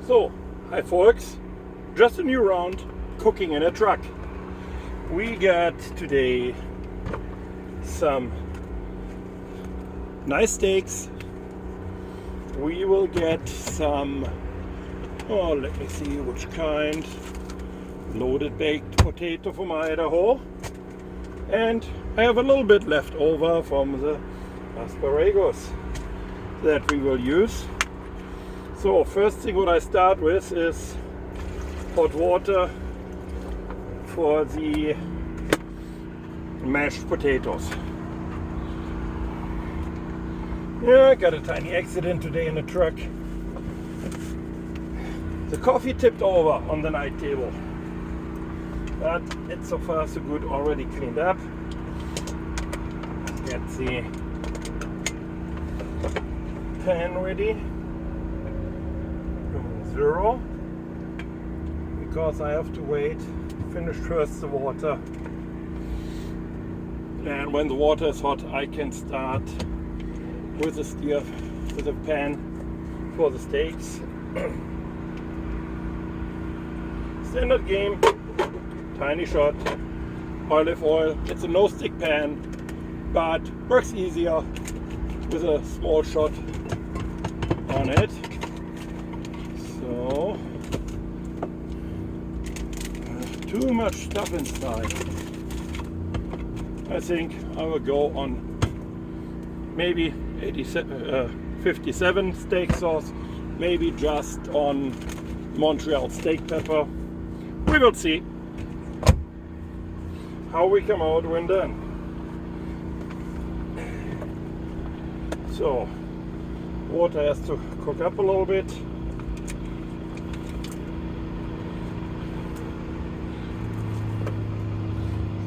So, hi folks, just a new round cooking in a truck. We got today some nice steaks. We will get some, let me see which kind, loaded baked potato from Idaho. And I have a little bit left over from the asparagus that we will use. So first thing what I start with is hot water for the mashed potatoes. Yeah, I got a tiny accident today in the truck. The coffee tipped over on the night table, but it's so far so good, already cleaned up. Get the pan ready. Zero, because I have to wait, finish first the water, and when the water is hot I can start with the pan for the steaks. Standard game, tiny shot, olive oil. It's a no-stick pan, but works easier with a small shot on it. So, too much stuff inside. I think I will go on maybe 57 steak sauce, maybe just on Montreal steak pepper. We will see how we come out when done. So, water has to cook up a little bit.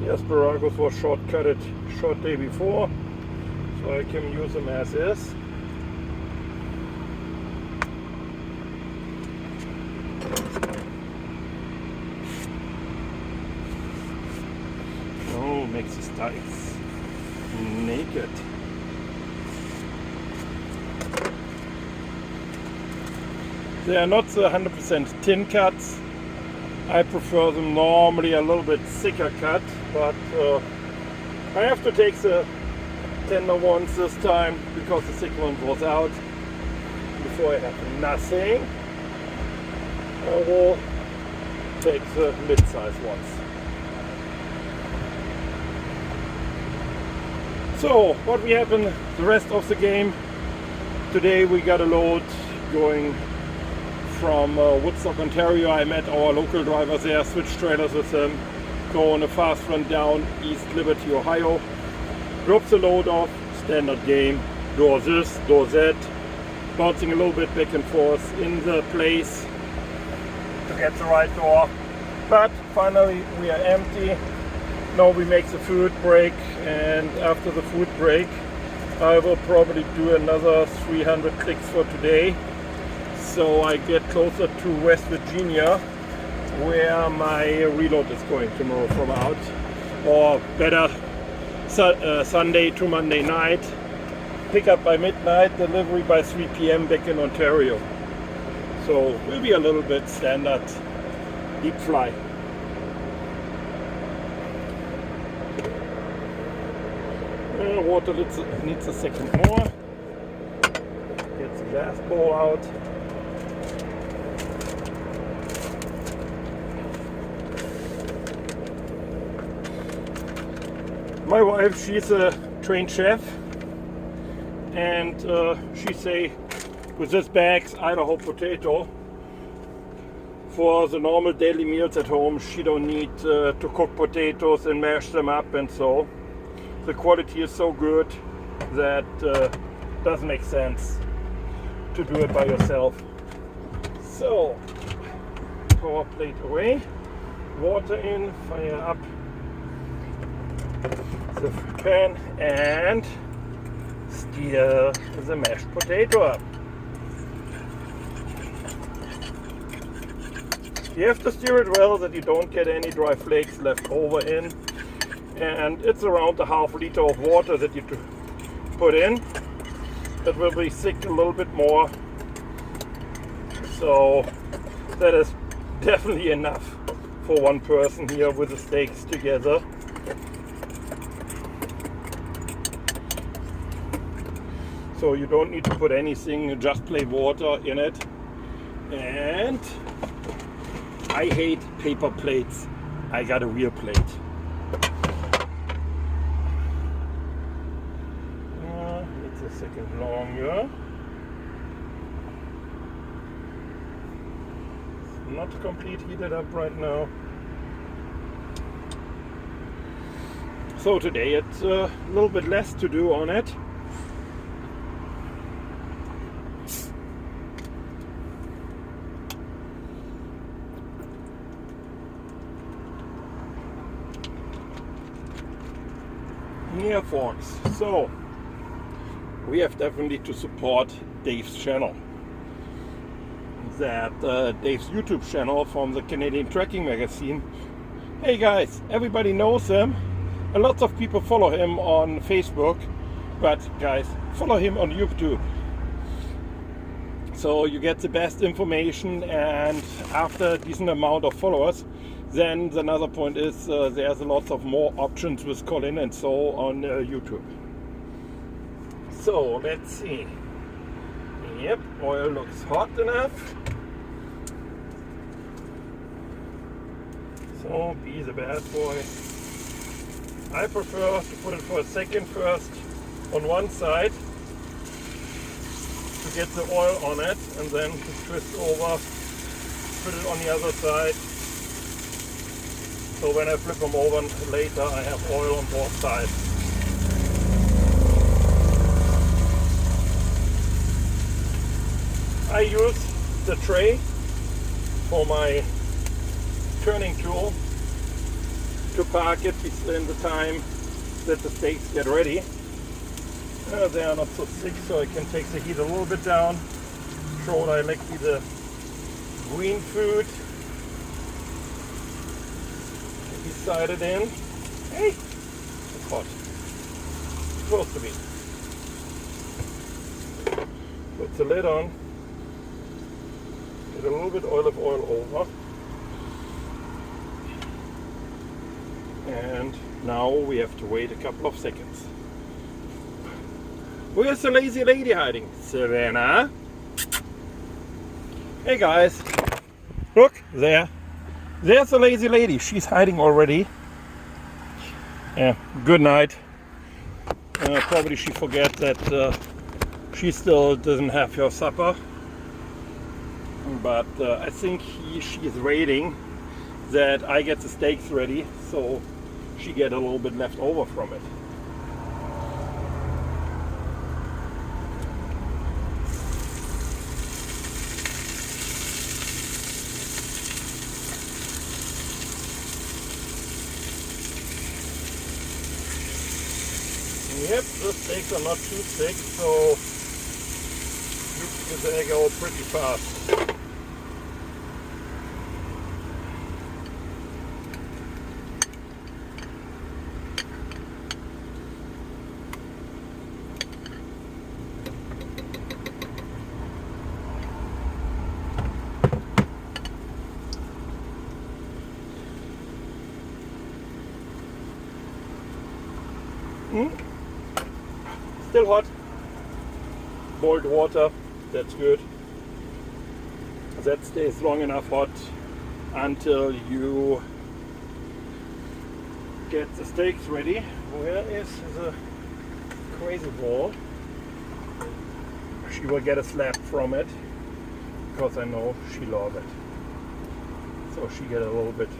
The asparagus was short-cutted short day before, so I can use them as is. Oh, makes the steaks naked. They are not the 100% tin cuts. I prefer them normally a little bit thicker cut, but I have to take the tender ones this time because the thick one was out. Before I have nothing, I will take the mid-size ones. So what we have in the rest of the game today, we got a load going from Woodstock, Ontario. I met our local drivers there, switched trailers with them, go on a fast run down East Liberty, Ohio, drop the load off, standard game, door this, door that, bouncing a little bit back and forth in the place to get the right door. But finally we are empty. Now we make the food break, and after the food break I will probably do another 300 clicks for today. So I get closer to West Virginia, where my reload is going tomorrow from out, or better, Sunday to Monday night, pick up by midnight, delivery by 3 p.m. back in Ontario. So will be a little bit standard deep fly. Water needs a second more. Get the glass bowl out. My wife, she's a trained chef, and she say with this bags Idaho potato for the normal daily meals at home, she don't need to cook potatoes and mash them up, and so the quality is so good that doesn't make sense to do it by yourself. So power plate away, water in, fire up the pan, and steer the mashed potato up. You have to steer it well that you don't get any dry flakes left over in, and it's around a half liter of water that you put in. It will be thick a little bit more, so That is definitely enough for one person here with the steaks together. So you don't need to put anything, just plain water in it. And I hate paper plates. I got a real plate. It's a second longer. It's not complete heated up right now. So today it's a little bit less to do on it. Yeah, folks, so we have definitely to support Dave's channel. That Dave's YouTube channel from the Canadian Trekking Magazine. Hey guys, everybody knows him. A lot of people follow him on Facebook, but guys, follow him on YouTube. So you get the best information, and after a decent amount of followers, then another point is there's a lot of more options with Colin and so on YouTube. So let's see. Yep, oil looks hot enough. So be the bad boy. I prefer to put it for a second first on one side to get the oil on it, and then twist over, put it on the other side. So when I flip them over later, I have oil on both sides. I use the tray for my turning tool to park it in the time that the steaks get ready. They are not so thick, so I can take the heat a little bit down. Show I like the green food. Beside it in. Hey, it's hot. Supposed to be. Put the lid on. Get a little bit of oil over. And now we have to wait a couple of seconds. Where's the lazy lady hiding? Savannah? Hey guys, look there. There's the lazy lady. She's hiding already. Yeah, good night. Probably she forget that she still doesn't have her supper. But I think she is waiting that I get the steaks ready, so she get a little bit left over from it. Yep, the steaks are not too thick, so they go pretty fast. Still hot. Boiled water, that's good. That stays long enough hot until you get the steaks ready. Where is the crazy ball? She will get a slap from it because I know she loves it. So she get a little bit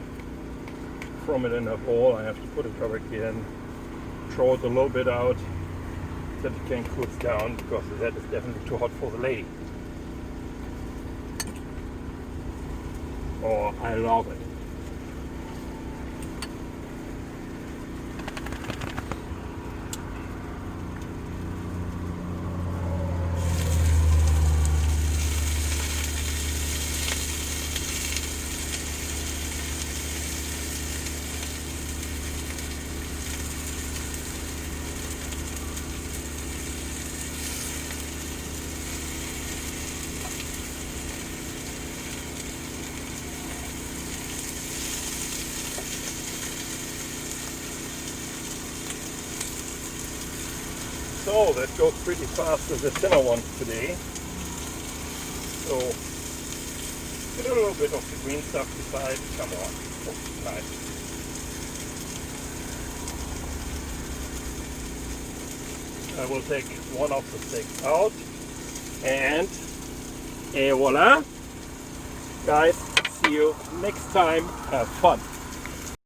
from it in her bowl. I have to put it directly in, throw it a little bit out, that it can cool down, because that is definitely too hot for the lady. Oh, I love it. So that goes pretty fast with the thinner ones today. So get a little bit of the green stuff beside. Come on. Oh, nice. I will take one of the sticks out and voila. Guys, see you next time. Have fun.